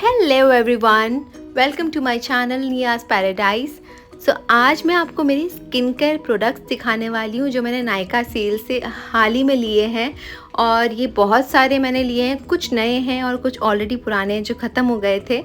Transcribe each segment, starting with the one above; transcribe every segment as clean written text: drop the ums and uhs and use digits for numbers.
Hello everyone, welcome to my channel Niyaz Paradise. आज मैं आपको मेरी स्किन केयर प्रोडक्ट्स दिखाने वाली हूँ जो मैंने नायका सेल से हाल ही में लिए हैं। और ये बहुत सारे मैंने लिए हैं, कुछ नए हैं और कुछ ऑलरेडी पुराने हैं जो ख़त्म हो गए थे।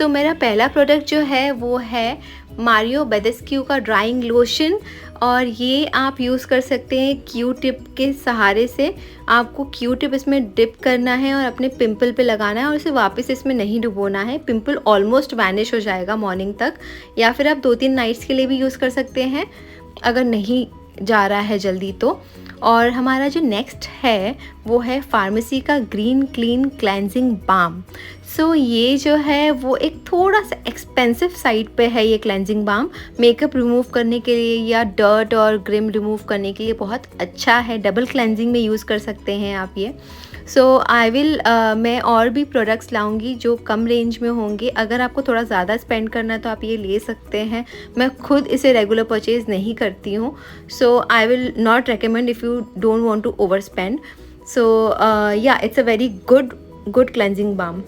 मेरा पहला प्रोडक्ट जो है वो है मारियो बेदेस्क्यू का ड्राइंग लोशन। और ये आप यूज़ कर सकते हैं क्यू टिप के सहारे से। आपको क्यू टिप इसमें डिप करना है और अपने पिंपल पे लगाना है और इसे वापस इसमें नहीं डुबोना है। पिंपल ऑलमोस्ट वैनिश हो जाएगा मॉर्निंग तक, या फिर आप 2-3 नाइट्स के लिए भी यूज़ कर सकते हैं अगर नहीं जा रहा है जल्दी तो। और हमारा जो नेक्स्ट है वो है फार्मेसी का ग्रीन क्लीन क्लेंजिंग बाम। ये जो है वो एक थोड़ा सा एक्सपेंसिव साइड पे है। ये क्लेंजिंग बाम मेकअप रिमूव करने के लिए या डर्ट और ग्रिम रिमूव करने के लिए बहुत अच्छा है। डबल क्लेंजिंग में यूज़ कर सकते हैं आप ये। मैं और भी प्रोडक्ट्स लाऊंगी जो कम रेंज में होंगे। अगर आपको थोड़ा ज़्यादा स्पेंड करना है तो आप ये ले सकते हैं। मैं खुद इसे रेगुलर परचेज़ नहीं करती हूँ, I will not recommend if you don't want to overspend. It's a very good cleansing balm.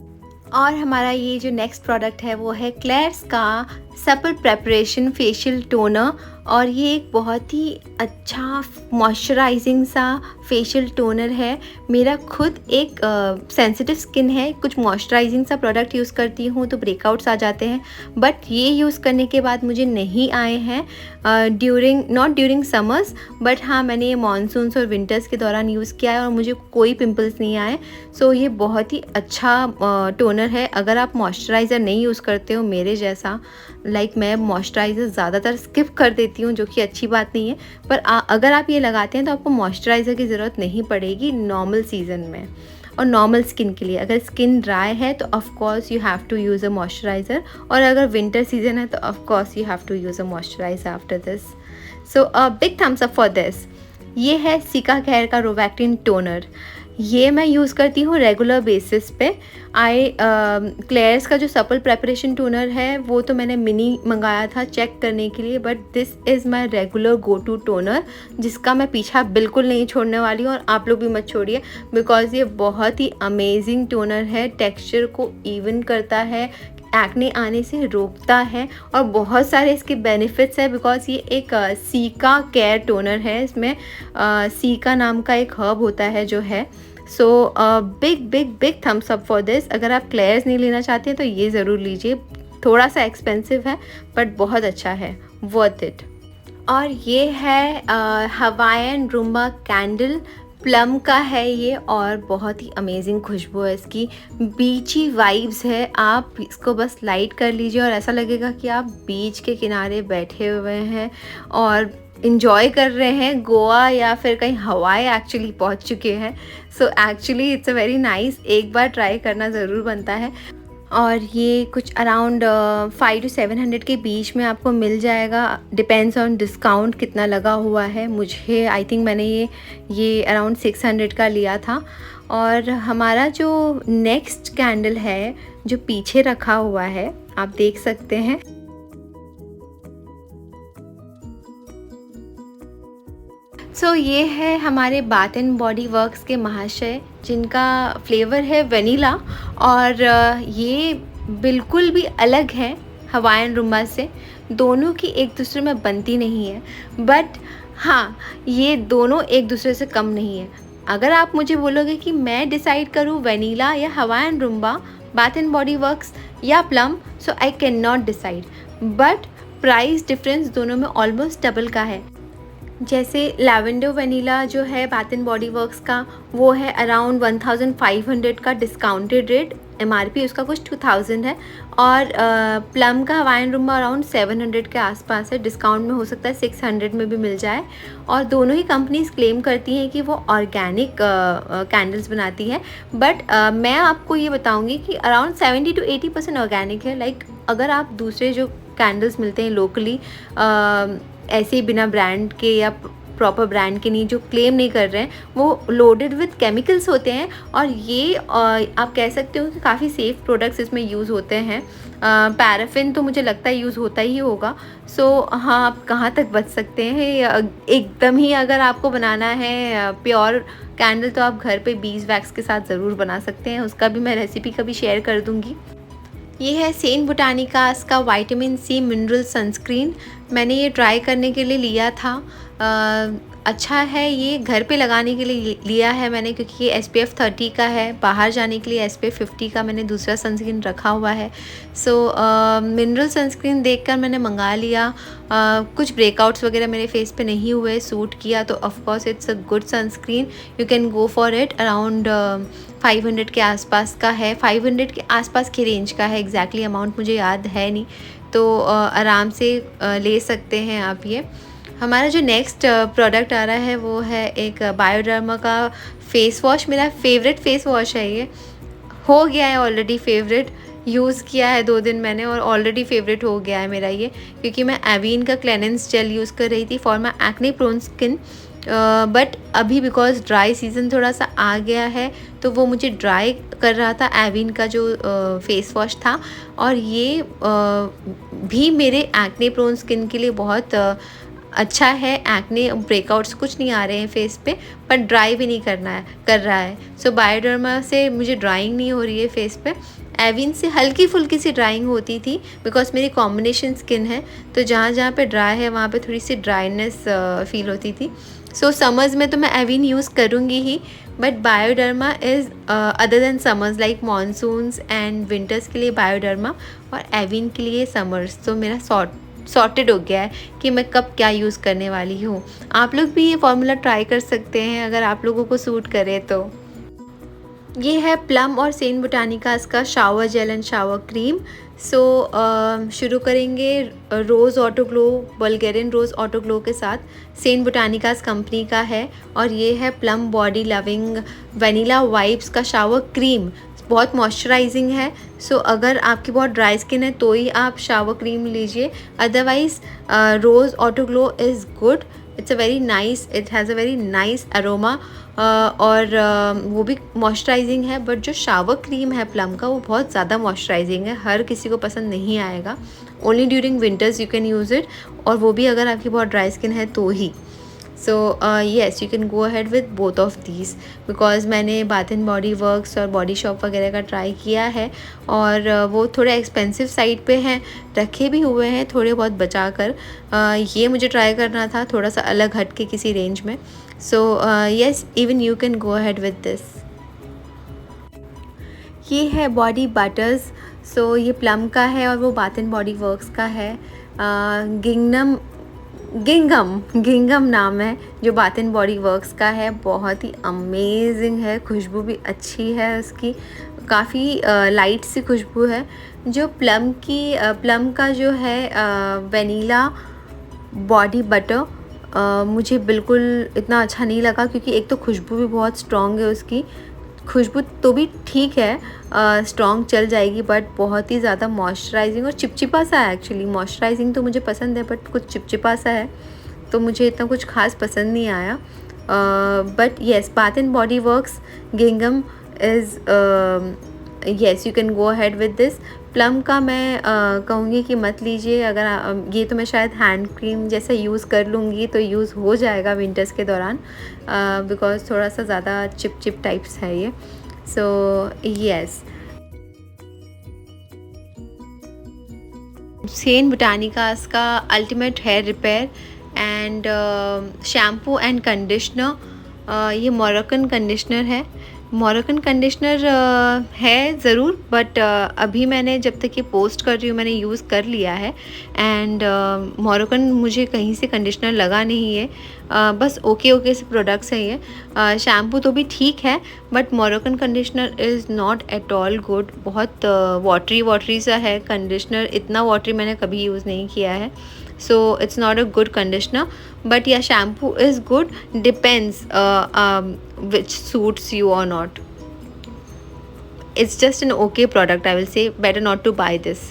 और हमारा ये जो नेक्स्ट प्रोडक्ट है वो है क्लेयर्स का सपल प्रेपरेशन फेशियल टोनर। और ये एक बहुत ही अच्छा मॉइस्चराइजिंग सा फेशियल टोनर है। मेरा खुद एक सेंसिटिव स्किन है, कुछ मॉइस्चराइजिंग सा प्रोडक्ट यूज़ करती हूँ तो ब्रेकआउट्स आ जाते हैं, बट ये यूज़ करने के बाद मुझे नहीं आए हैं नॉट ड्यूरिंग समर्स, बट हाँ मैंने ये मानसून्स और विंटर्स के दौरान यूज़ किया है और मुझे कोई पिंपल्स नहीं आए। ये बहुत ही अच्छा टोनर है। अगर आप मॉइस्चराइज़र नहीं यूज़ करते हो मेरे जैसा, मैं मॉइस्चराइज़र ज़्यादातर स्किप कर देती हूँ जो कि अच्छी बात नहीं है, पर अगर आप ये लगाते हैं तो आपको मॉइस्चराइज़र की ज़रूरत नहीं पड़ेगी नॉर्मल सीज़न में। और नॉर्मल स्किन के लिए, अगर स्किन ड्राई है तो of course you have to use a moisturiser, और अगर विंटर सीजन है तो of course you have to use a moisturiser after this. Big thumbs up for this. ये है सीका केयर का रोवैक्टिन टोनर। ये मैं यूज़ करती हूँ रेगुलर बेसिस पे। क्लेयर्स का जो सपल प्रेपरेशन टोनर है वो तो मैंने मिनी मंगाया था चेक करने के लिए, but this is my regular go to toner जिसका मैं पीछा बिल्कुल नहीं छोड़ने वाली हूँ, और आप लोग भी मत छोड़िए बिकॉज़ ये बहुत ही अमेजिंग टोनर है। टेक्सचर को इवन करता है, एक्ने आने से रोकता है, और बहुत सारे इसके बेनिफिट्स है बिकॉज ये एक सीका केयर टोनर है। इसमें सीका नाम का एक हर्ब होता है जो है। Big thumbs up for this. अगर आप क्लेयर्स नहीं लेना चाहते हैं तो ये ज़रूर लीजिए। थोड़ा सा एक्सपेंसिव है बट बहुत अच्छा है, वर्थ इट। और ये है हवाईयन रूम्बा कैंडल। प्लम का है ये और बहुत ही अमेजिंग खुशबू है इसकी। बीची वाइब्स है, आप इसको बस लाइट कर लीजिए और ऐसा लगेगा कि आप बीच के किनारे बैठे हुए हैं और इन्जॉय कर रहे हैं। गोवा या फिर कहीं हवाई एक्चुअली पहुंच चुके हैं। Actually it's a very nice, एक बार ट्राई करना ज़रूर बनता है। और ये कुछ अराउंड 500 to 700 के बीच में आपको मिल जाएगा, डिपेंड्स ऑन डिस्काउंट कितना लगा हुआ है। मुझे आई थिंक मैंने ये अराउंड 600 का लिया था। और हमारा जो नेक्स्ट कैंडल है जो पीछे रखा हुआ है आप देख सकते हैं। ये है हमारे बाथ एंड बॉडी वर्क्स के महाशय जिनका फ्लेवर है वनीला, और ये बिल्कुल भी अलग है हवाईयन रूम्बा से। दोनों की एक दूसरे में बनती नहीं है, बट हाँ ये दोनों एक दूसरे से कम नहीं है। अगर आप मुझे बोलोगे कि मैं डिसाइड करूँ वनीला या Hawaiian rumba, Bath and Body Works या Plum, I can not decide, but price difference दोनों में ऑलमोस्ट डबल का है। जैसे लैवेंडर वनीला जो है बाथ एंड बॉडी वर्क्स का, वो है अराउंड 1500 का डिस्काउंटेड रेट, MRP उसका कुछ 2000 है। और प्लम का हवाईयन रूम्बा अराउंड 700 के आसपास है, डिस्काउंट में हो सकता है 600 में भी मिल जाए। और दोनों ही कंपनीज क्लेम करती हैं कि वो ऑर्गेनिक कैंडल्स बनाती हैं, बट मैं आपको ये बताऊंगी कि अराउंड 70 to 80% ऑर्गेनिक है। अगर आप दूसरे जो कैंडल्स मिलते हैं लोकली ऐसे ही बिना ब्रांड के या प्रॉपर ब्रांड के नहीं, जो क्लेम नहीं कर रहे हैं, वो लोडेड विथ केमिकल्स होते हैं। और ये आप कह सकते हो कि काफ़ी सेफ़ प्रोडक्ट्स इसमें यूज़ होते हैं। पैराफिन तो मुझे लगता है यूज़ होता ही होगा। हाँ, आप कहाँ तक बच सकते हैं। एकदम ही अगर आपको बनाना है प्योर कैंडल तो आप घर पे बीज वैक्स के साथ ज़रूर बना सकते हैं। उसका भी मैं रेसिपी कभी शेयर कर दूँगी। ये है सेंट बोटानिकास का विटामिन सी मिनरल सनस्क्रीन। मैंने ये ट्राई करने के लिए लिया था। अच्छा है, ये घर पे लगाने के लिए लिया है मैंने, क्योंकि ये SPF 30 का है। बाहर जाने के लिए SPF 50 का मैंने दूसरा सनस्क्रीन रखा हुआ है। सो मिनरल सनस्क्रीन देखकर मैंने मंगा लिया। कुछ ब्रेकआउट्स वगैरह मेरे फेस पे नहीं हुए, सूट किया, तो of course it's a good sunscreen. You can go for it. Around 500 के आसपास का है, 500 के आसपास की रेंज का है। एग्जैक्टली अमाउंट मुझे याद है नहीं, तो आराम से ले सकते हैं आप ये। हमारा जो नेक्स्ट प्रोडक्ट आ रहा है वो है एक बायोडर्मा का फ़ेस वॉश। मेरा फेवरेट फ़ेस वॉश है ये, हो गया है ऑलरेडी फेवरेट। यूज़ किया है 2 दिन मैंने और ऑलरेडी फेवरेट हो गया है मेरा ये, क्योंकि मैं एवीन का क्लेनेंस जेल यूज़ कर रही थी for my acne prone skin. But अभी बिकॉज ड्राई सीज़न थोड़ा सा आ गया है, तो वो मुझे ड्राई कर रहा था एवीन का जो फ़ेस वॉश था। और ये भी मेरे एक्ने प्रोन स्किन के लिए बहुत अच्छा है। एक्ने ब्रेकआउट्स कुछ नहीं आ रहे हैं फेस पे, पर ड्राई भी नहीं कर रहा है। सो बायोडर्मा से मुझे ड्राइंग नहीं हो रही है फेस पे। एविन से हल्की फुल्की सी ड्राइंग होती थी, बिकॉज मेरी कॉम्बिनेशन स्किन है, तो जहाँ जहाँ पे ड्राई है वहाँ पे थोड़ी सी ड्राइनेस फील होती थी। सो समर्स में तो मैं एविन यूज़ करूँगी ही, but Bioderma is other than summers, like monsoons and winters के लिए बायोडर्मा और एविन के लिए समर्स। तो मेरा सॉर्टेड हो गया है कि मैं कब क्या यूज़ करने वाली हूँ। आप लोग भी ये फॉर्मूला ट्राई कर सकते हैं अगर आप लोगों को सूट करे तो। ये है प्लम और सेंट बोटानिकास का shower gel and shower cream. सो शुरू करेंगे रोज़ ऑटो ग्लो, बल्गेरियन रोज़ ऑटो ग्लो के साथ। सेंट बोटानिकास कंपनी का है और ये है plum body loving vanilla vibes का शावर क्रीम। बहुत मॉइस्चराइजिंग है। सो अगर आपकी बहुत ड्राई स्किन है तो ही आप शावर क्रीम लीजिए, otherwise rose auto glow is good. It's a very nice, it has a very nice aroma और वो भी मॉइस्चराइजिंग है। बट जो शावर क्रीम है प्लम का वो बहुत ज़्यादा मॉइस्चराइजिंग है, हर किसी को पसंद नहीं आएगा। Only during winters you can use it, और वो भी अगर आपकी बहुत ड्राई स्किन है तो ही। So yes, you can go ahead with both of these, because मैंने बाथ एंड बॉडी वर्क्स और बॉडी शॉप वगैरह का ट्राई किया है, और वो थोड़े एक्सपेंसिव साइड पे हैं, रखे भी हुए हैं थोड़े बहुत बचा कर। ये मुझे ट्राई करना था थोड़ा सा अलग हट के किसी रेंज में। So yes, even you can go ahead with this. ये है बॉडी बटर्स। सो ये प्लम का है और वो बाथ एंड बॉडी वर्क्स का है। गिंगम नाम है जो बाथ एंड बॉडी वर्क्स का है। बहुत ही अमेजिंग है, खुशबू भी अच्छी है उसकी, काफ़ी लाइट सी खुशबू है। जो प्लम का जो है वनीला बॉडी बटर मुझे बिल्कुल इतना अच्छा नहीं लगा, क्योंकि एक तो खुशबू भी बहुत स्ट्रॉन्ग है उसकी। खुशबू तो भी ठीक है, स्ट्रॉन्ग चल जाएगी, बट बहुत ही ज़्यादा मॉइस्चराइजिंग और चिपचिपा सा है। एक्चुअली मॉइस्चराइजिंग तो मुझे पसंद है, बट कुछ चिपचिपा सा है, तो मुझे इतना कुछ खास पसंद नहीं आया। But yes, Bath and Body Works गिंगम is yes, you can go ahead with this. Plum का मैं कहूँगी कि मत लीजिए। अगर ये तो मैं शायद हैंड क्रीम जैसा यूज़ कर लूँगी तो यूज़ हो जाएगा विंटर्स के दौरान, बिकॉज थोड़ा सा ज़्यादा चिप टाइप्स है ये। सो येस, सेंट बोटानिकास का ultimate hair repair and shampoo and conditioner. ये मोरक्कन कंडीशनर है। मोरक्कन कंडीशनर है ज़रूर, बट अभी मैंने जब तक ये पोस्ट कर रही हूँ मैंने यूज़ कर लिया है, एंड मोरक्कन मुझे कहीं से कंडीशनर लगा नहीं है। बस ओके से प्रोडक्ट्स हैं ये। शैम्पू तो भी ठीक है, but Moroccan conditioner is not at all good. बहुत वाटरी सा है कंडीशनर, इतना वाटरी मैंने कभी यूज़ नहीं किया है। So it's not a good conditioner, but yeah, shampoo is good, depends which suits you or not. It's just an okay product, I will say, better not to buy this.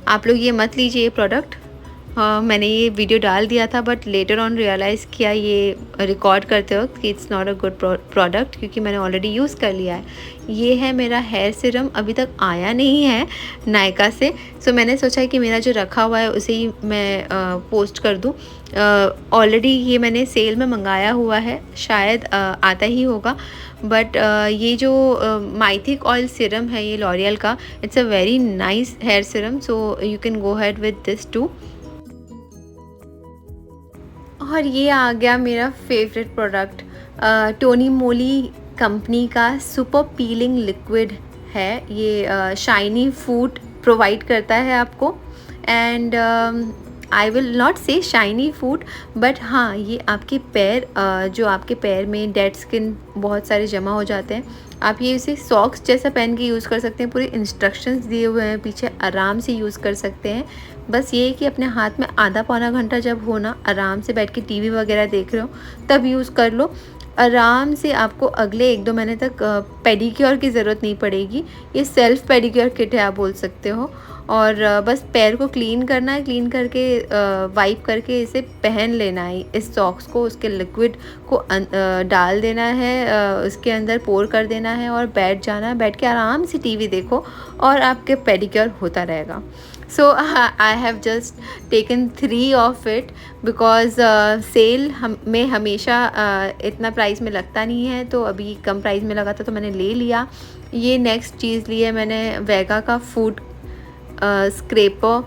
आप लोग ये मत लीजिए ये product, मैंने ये video डाल दिया था, बट लेटर ऑन रियलाइज़ किया ये रिकॉर्ड करते वक्त कि it's not a good product, क्योंकि मैंने ऑलरेडी यूज़ कर लिया है। ये है मेरा हेयर सीरम, अभी तक आया नहीं है नायका से, सो मैंने सोचा कि मेरा जो रखा हुआ है उसे ही मैं पोस्ट कर दूँ। ऑलरेडी ये मैंने सेल में मंगाया हुआ है, शायद आता ही होगा। बट ये जो माइथिक ऑयल सीरम है ये लॉरियल का, it's a very nice hair serum, so you can go ahead with this too. और ये आ गया मेरा favourite product, Tony Moly company का सुपर पीलिंग लिक्विड है। ये शाइनी फूड प्रोवाइड करता है आपको, and I will not say shiny food, but हाँ ये आपके पैर, जो आपके पैर में डेड स्किन बहुत सारे जमा हो जाते हैं, आप ये इसे सॉक्स जैसा पहन के यूज़ कर सकते हैं। पूरे इंस्ट्रक्शंस दिए हुए हैं पीछे, आराम से यूज़ कर सकते हैं। बस ये है कि अपने हाथ में आधा पौना घंटा जब हो ना, आराम से बैठ के टीवी वगैरह देख रहे हो तब यूज़ कर लो। आराम से आपको अगले 1-2 महीने तक पेडिक्योर की ज़रूरत नहीं पड़ेगी। ये सेल्फ़ पेडिक्योर किट है, आप बोल सकते हो। और बस पैर को क्लीन करना है, क्लीन करके वाइप करके इसे पहन लेना है। इस सॉक्स को, उसके लिक्विड को डाल देना है, उसके अंदर पोर कर देना है और बैठ जाना है। बैठ के आराम से टीवी देखो और आपके पेडिक्योर होता रहेगा। So I have just taken 3 of it, because sale में हमेशा इतना प्राइस में लगता नहीं है, तो अभी कम प्राइस में लगा था तो मैंने ले लिया। ये नेक्स्ट चीज़ ली है मैंने, वेगा का फूड स्क्रैपर,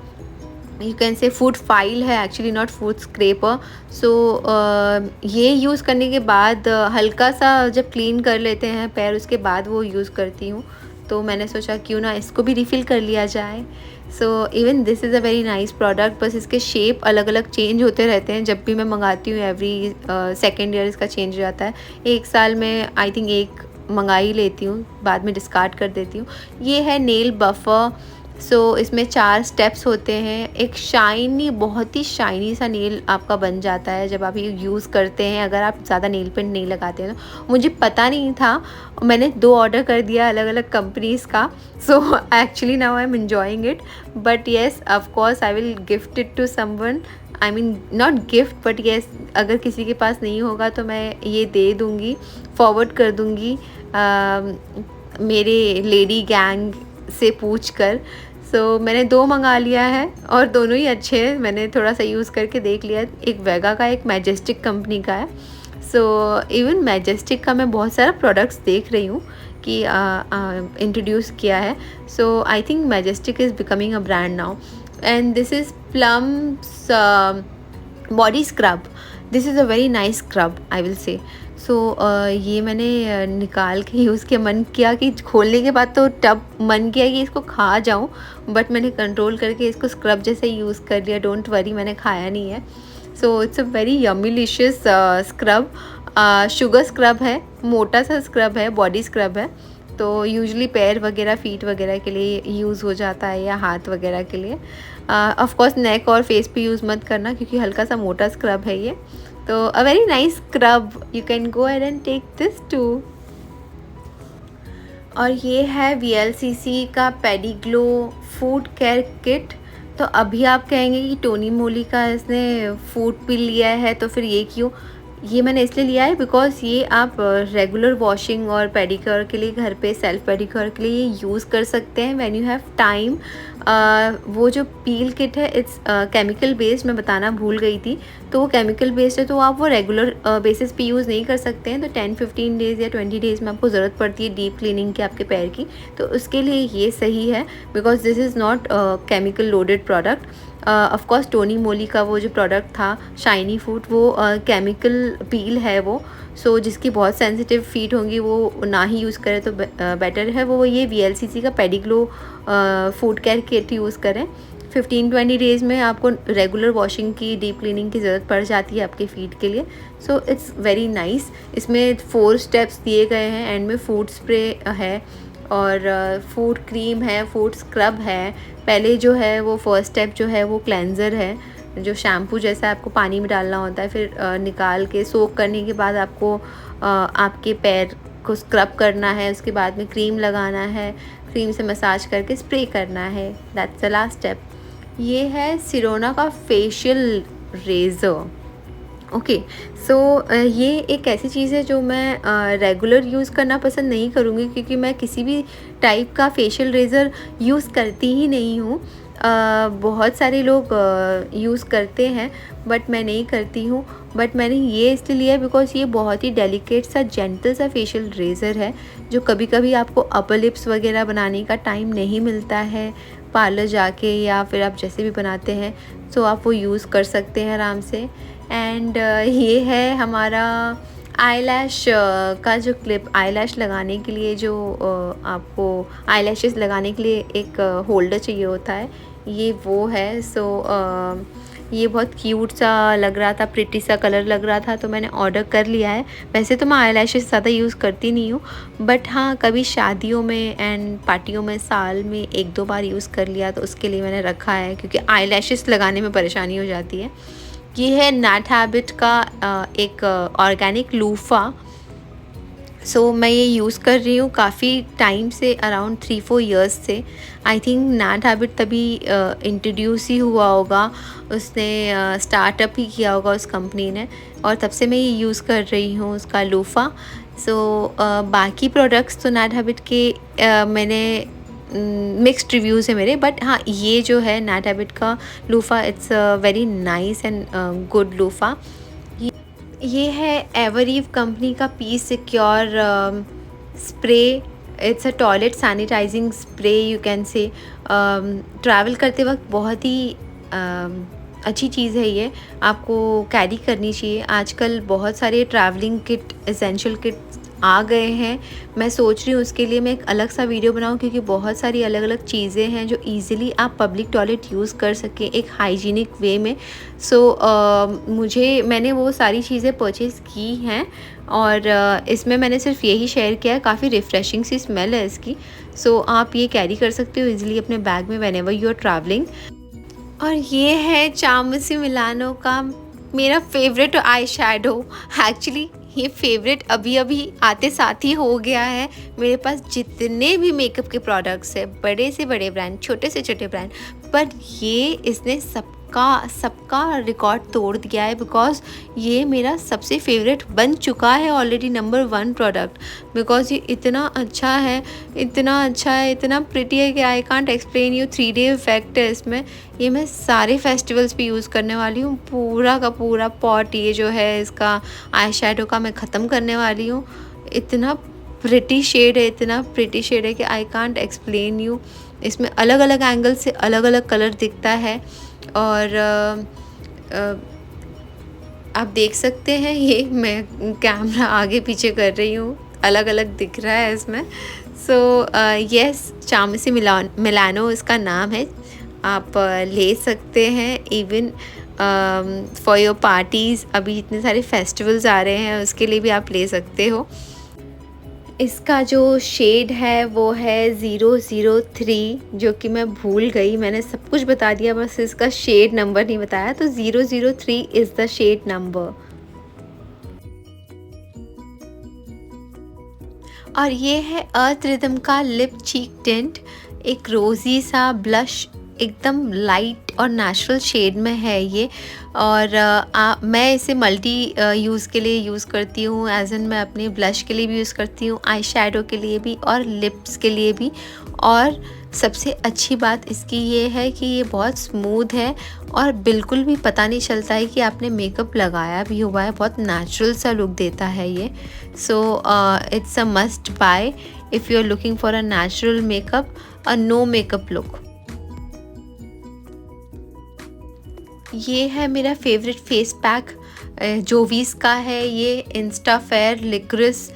यू कैन से फूड फाइल है एक्चुअली, नॉट फूड स्क्रैपर। सो ये यूज़ करने के बाद हल्का सा जब क्लीन कर लेते हैं पैर, उसके बाद वो यूज़ करती हूँ, तो मैंने सोचा क्यों ना इसको भी रिफ़िल कर लिया जाए। So even this is a very nice product. बस इसके शेप अलग अलग चेंज होते रहते हैं जब भी मैं मंगाती हूँ, एवरी सेकेंड ईयर इसका चेंज हो जाता है। 1 साल में आई थिंक 1 मंगा ही लेती हूँ, बाद में डिस्कार्ड कर देती हूँ। ये है नेल बफर। सो इसमें 4 स्टेप्स होते हैं। एक शाइनी, बहुत ही शाइनी सा नेल आपका बन जाता है जब आप ये यूज़ करते हैं, अगर आप ज़्यादा नेल पेंट नहीं लगाते हैं तो। मुझे पता नहीं था, मैंने 2 ऑर्डर कर दिया अलग अलग कंपनीज़ का। So actually now I am enjoying it, but yes of course I will gift it to someone. I mean not gift, but yes अगर किसी के पास नहीं होगा तो मैं ये दे दूँगी, फॉरवर्ड कर दूँगी मेरे लेडी गैंग से पूछ कर। सो मैंने 2 मंगा लिया है और दोनों ही अच्छे हैं। मैंने थोड़ा सा यूज़ करके देख लिया, एक वेगा का, एक मैजेस्टिक कंपनी का है। सो इवन मैजेस्टिक का मैं बहुत सारा प्रोडक्ट्स देख रही हूँ कि इंट्रोड्यूस किया है। So I think Majestic is becoming a brand now. And this is Plum's body scrub. This is a very nice scrub I will say. So ये मैंने निकाल के यूज़ किया, मन किया कि खोलने के बाद तो टब मन किया कि इसको खा जाऊं, बट मैंने कंट्रोल करके इसको स्क्रब जैसे यूज़ कर लिया। डोंट वरी, मैंने खाया नहीं है। So it's a very yummylicious scrub. Sugar scrub है, मोटा सा स्क्रब है, बॉडी स्क्रब है। तो यूजुअली पैर वगैरह, फीट वगैरह के लिए यूज़ हो जाता है, या हाथ वगैरह के लिए। ऑफ कोर्स नेक और फेस पे यूज़ मत करना, क्योंकि हल्का सा मोटा स्क्रब है ये। तो a very nice scrub, you can go ahead and take this too. और ये है VLCC का पेडिग्लो फूड केयर किट। तो अभी आप कहेंगे कि टोनी मोली का इसने फूड पिल लिया है तो फिर ये क्यों? ये मैंने इसलिए लिया है बिकॉज़ ये आप रेगुलर वॉशिंग और पेडिक्योर के लिए, घर पे सेल्फ पेडिक्योर के लिए ये यूज़ कर सकते हैं व्हेन यू हैव टाइम। वो जो पील किट है इट्स केमिकल बेस्ड, मैं बताना भूल गई थी। तो वो केमिकल बेस्ड है, तो आप वो रेगुलर बेसिस पे यूज़ नहीं कर सकते हैं। तो 10-15 डेज़ या 20 डेज़ में आपको ज़रूरत पड़ती है डीप क्लीनिंग की आपके पैर की, तो उसके लिए ये सही है because this is not chemical loaded product. Of course Tony Moly का वो जो प्रोडक्ट था शाइनी फूड, वो केमिकल पील है वो। सो जिसकी बहुत सेंसिटिव फीट होंगी वो ना ही यूज़ करें तो बेटर है। वो ये VLCC का पेडिग्लो फूड केयर किट यूज़ करें। 15-20 डेज़ में आपको रेगुलर वॉशिंग की, डीप क्लीनिंग की ज़रूरत पड़ जाती है आपके फीट के लिए। So it's very nice. इसमें 4 स्टेप्स दिए गए हैं। एंड में फूड स्प्रे है और फूड क्रीम है, फूड स्क्रब है। पहले जो है वो फर्स्ट स्टेप जो है वो क्लेंज़र है, जो शैम्पू जैसा आपको पानी में डालना होता है। फिर निकाल के सोक करने के बाद आपको आपके पैर को स्क्रब करना है। उसके बाद में क्रीम लगाना है, क्रीम से मसाज करके स्प्रे करना है। That's the last step. ये है सिरोना का फेशियल रेज़र। ओके, सो ये एक ऐसी चीज़ है जो मैं रेगुलर यूज़ करना पसंद नहीं करूँगी, क्योंकि मैं किसी भी टाइप का फेशियल रेज़र यूज़ करती ही नहीं हूँ। बहुत सारे लोग यूज़ करते हैं बट मैं नहीं करती हूँ। बट मैंने ये इसलिए लिया है बिकॉज़ ये बहुत ही डेलिकेट सा जेंटल सा फेशियल रेज़र है, जो कभी कभी आपको अपर लिप्स वगैरह बनाने का टाइम नहीं मिलता है पार्लर जाके, या फिर आप जैसे भी बनाते हैं तो आप वो यूज़ कर सकते हैं आराम से। एंड ये है हमारा आईलैश का जो क्लिप, आईलैश लगाने के लिए जो आपको आईलैशेस लगाने के लिए एक होल्डर चाहिए होता है, ये वो है। सो ये बहुत क्यूट सा लग रहा था, प्रिटी सा कलर लग रहा था, तो मैंने ऑर्डर कर लिया है। वैसे तो मैं आईलैशेस ज़्यादा यूज़ करती नहीं हूँ, बट हाँ कभी शादियों में एंड पार्टियों में साल में 1-2 बार यूज़ कर लिया, तो उसके लिए मैंने रखा है, क्योंकि आईलैशेस लगाने में परेशानी हो जाती है। ये है नैट हैबिट का एक ऑर्गेनिक लूफ़ा। सो मैं ये यूज़ कर रही हूँ काफ़ी टाइम से, अराउंड 3-4 ईयर्स से। आई थिंक नैट हैबिट तभी इंट्रोड्यूस ही हुआ होगा, उसने स्टार्टअप ही किया होगा उस कंपनी ने, और तब से मैं ये यूज़ कर रही हूँ उसका लूफ़ा। सो बाकी प्रोडक्ट्स तो नैट हैबिट के मैंने मिक्स्ड रिव्यूज़ है मेरे, बट हाँ ये जो है नैट हैबिट का loofah, it's very nice and good loofah. ये है एवरीव कंपनी का pee secure spray. It's a toilet sanitizing spray, you can say. Travel करते वक्त बहुत ही अच्छी चीज़ है ये, आपको कैरी करनी चाहिए। आजकल बहुत सारे ट्रैवलिंग किट, एसेंशियल किट आ गए हैं। मैं सोच रही हूँ उसके लिए मैं एक अलग सा वीडियो बनाऊँ, क्योंकि बहुत सारी अलग अलग चीज़ें हैं जो इजीली आप पब्लिक टॉयलेट यूज़ कर सकें एक हाइजीनिक वे में। मैंने वो सारी चीज़ें परचेज़ की हैं, और इसमें मैंने सिर्फ यही शेयर किया है। काफ़ी रिफ़्रेशिंग सी स्मेल है इसकी। आप ये कैरी कर सकते हो इजीली अपने बैग में व्हेनेवर यू आर ट्रैवलिंग। और ये है चामसी मिलानो का मेरा फेवरेट आई शैडो। एक्चुअली ये फेवरेट अभी अभी आते साथ ही हो गया है। मेरे पास जितने भी मेकअप के प्रोडक्ट्स हैं, बड़े से बड़े ब्रांड, छोटे से छोटे ब्रांड, पर ये इसने सबका रिकॉर्ड तोड़ दिया है, बिकॉज़ ये मेरा सबसे फेवरेट बन चुका है ऑलरेडी, नंबर 1 प्रोडक्ट। बिकॉज़ ये इतना अच्छा है, इतना प्रिटी है कि आई कांट एक्सप्लेन यू। 3-डे इफ़ेक्ट है इसमें। ये मैं सारे फेस्टिवल्स पे यूज़ करने वाली हूँ। पूरा का पूरा पॉट ये जो है इसका आई शैडो का मैं ख़त्म करने वाली हूँ। इतना प्रिटी शेड है कि आई कांट एक्सप्लेन यू। इसमें अलग अलग एंगल से अलग अलग कलर दिखता है, और आप देख सकते हैं, ये मैं कैमरा आगे पीछे कर रही हूँ, अलग अलग दिख रहा है इसमें। यस, चामसी मिलानो इसका नाम है। आप ले सकते हैं इवन फॉर योर पार्टीज़। अभी इतने सारे फेस्टिवल्स आ रहे हैं, उसके लिए भी आप ले सकते हो। इसका जो शेड है वो है 003, जो कि मैं भूल गई। मैंने सब कुछ बता दिया, बस इसका शेड नंबर नहीं बताया। तो 003 इज़ द शेड नंबर। और ये है अर्थ रिदम का लिप चीक टिंट, एक रोज़ी सा ब्लश, एकदम लाइट और नेचुरल शेड में है ये। और मैं इसे मल्टी यूज़ के लिए यूज़ करती हूँ, एज इन मैं अपने ब्लश के लिए भी यूज़ करती हूँ, आई शैडो के लिए भी और लिप्स के लिए भी। और सबसे अच्छी बात इसकी ये है कि ये बहुत स्मूथ है, और बिल्कुल भी पता नहीं चलता है कि आपने मेकअप लगाया भी हुआ है। बहुत नेचुरल सा लुक देता है ये। It's a must buy if you are looking for a natural makeup, a no makeup look. ये है मेरा फेवरेट फेस पैक, जोवीस का है ये। इंस्टा फेयर लिक्रिस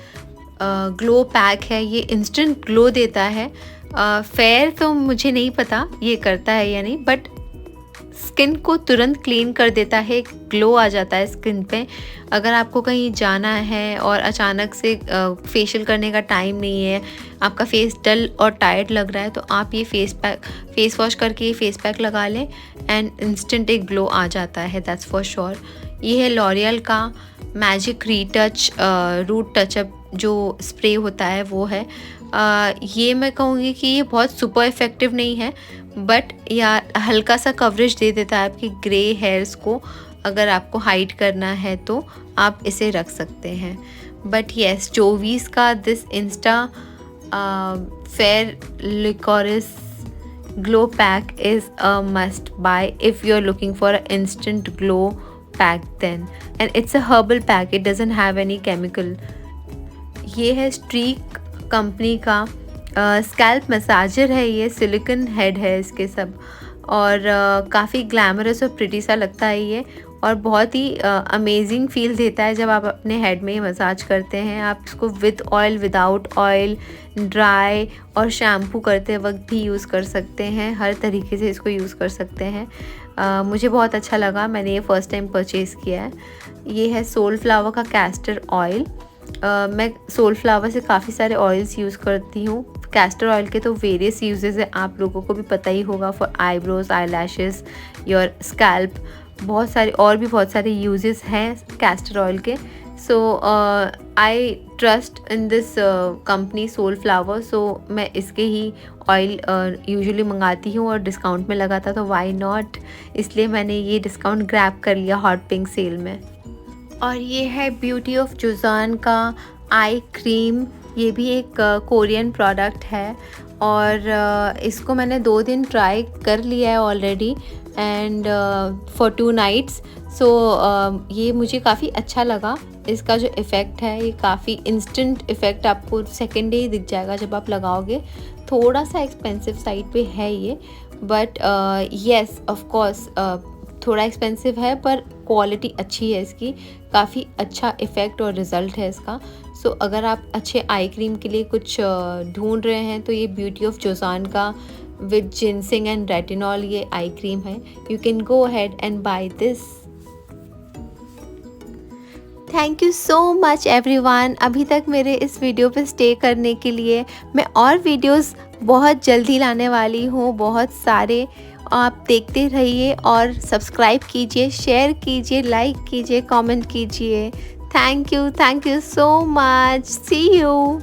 ग्लो पैक है। ये इंस्टेंट ग्लो देता है। फेयर तो मुझे नहीं पता ये करता है या नहीं, बट स्किन को तुरंत क्लीन कर देता है, ग्लो आ जाता है स्किन पे। अगर आपको कहीं जाना है और अचानक से फेशियल करने का टाइम नहीं है, आपका फेस डल और टायर्ड लग रहा है, तो आप ये फेस वॉश करके ये फेस पैक लगा लें एंड इंस्टेंट एक ग्लो आ जाता है, दैट्स फॉर श्योर। ये है लॉरियल का मैजिक रीटच रूट टचअप जो स्प्रे होता है वो है। ये मैं कहूँगी कि ये बहुत सुपर इफ़ेक्टिव नहीं है, बट या हल्का सा कवरेज दे देता है आपके ग्रे हेयर्स को। अगर आपको हाइड करना है तो आप इसे रख सकते हैं। बट येस, चोवीस का this insta fair liquorice glow pack is a must buy if you are looking for a instant glow pack then, and it's a herbal pack, it doesn't have any chemical. ये है Streak company का scalp massager है, ये silicon head है इसके सब, और काफ़ी ग्लैमरस और प्रिटी सा लगता है ये, और बहुत ही अमेजिंग फील देता है जब आप अपने हेड में ये मसाज करते हैं। आप इसको with oil, without oil, dry और शैम्पू करते वक्त भी यूज़ कर सकते हैं। हर तरीके से इसको यूज़ कर सकते हैं। मुझे बहुत अच्छा लगा, मैंने ये फ़र्स्ट टाइम परचेज़ किया है। ये है सोलफ्लावर का कैस्टर ऑयल। मैं सोलफ्लावर से काफ़ी सारे ऑयल्स यूज़ करती हूँ। कैस्टर ऑयल के तो वेरियस यूजेस है, आप लोगों को भी पता ही होगा, for eyebrows, I lashes, your scalp, बहुत सारे और भी बहुत सारे यूजेस हैं कैस्टर ऑयल के। So I trust in this company Soulflower, so मैं इसके ही ऑयल यूजुअली मंगाती हूँ, और डिस्काउंट में लगा था तो वाई नॉट, इसलिए मैंने ये डिस्काउंट ग्रैब कर लिया हॉट पिंक सेल में। और ये है ब्यूटी ऑफ जोजान का आई क्रीम। ये भी एक कोरियन प्रोडक्ट है, और इसको मैंने 2 दिन ट्राई कर लिया है ऑलरेडी, एंड फॉर 2 नाइट्स। सो ये मुझे काफ़ी अच्छा लगा। इसका जो इफ़ेक्ट है, ये काफ़ी इंस्टेंट इफ़ेक्ट आपको सेकेंड डे ही दिख जाएगा जब आप लगाओगे। थोड़ा सा एक्सपेंसिव साइड पे है ये, बट येस ऑफ कोर्स थोड़ा एक्सपेंसिव है, पर क्वालिटी अच्छी है इसकी, काफ़ी अच्छा इफ़ेक्ट और रिज़ल्ट है इसका। सो अगर आप अच्छे आई क्रीम के लिए कुछ ढूंढ रहे हैं तो ये ब्यूटी ऑफ जोजान का विद जिनसिंग एंड रेटिनॉल ये आई क्रीम है। You can go ahead and buy this. Thank you so much everyone, अभी तक मेरे इस वीडियो पे स्टे करने के लिए। मैं और वीडियोस बहुत जल्दी लाने वाली हूँ, बहुत सारे। आप देखते रहिए और सब्सक्राइब कीजिए, शेयर कीजिए, लाइक कीजिए, कमेंट कीजिए। Thank you so much, see you.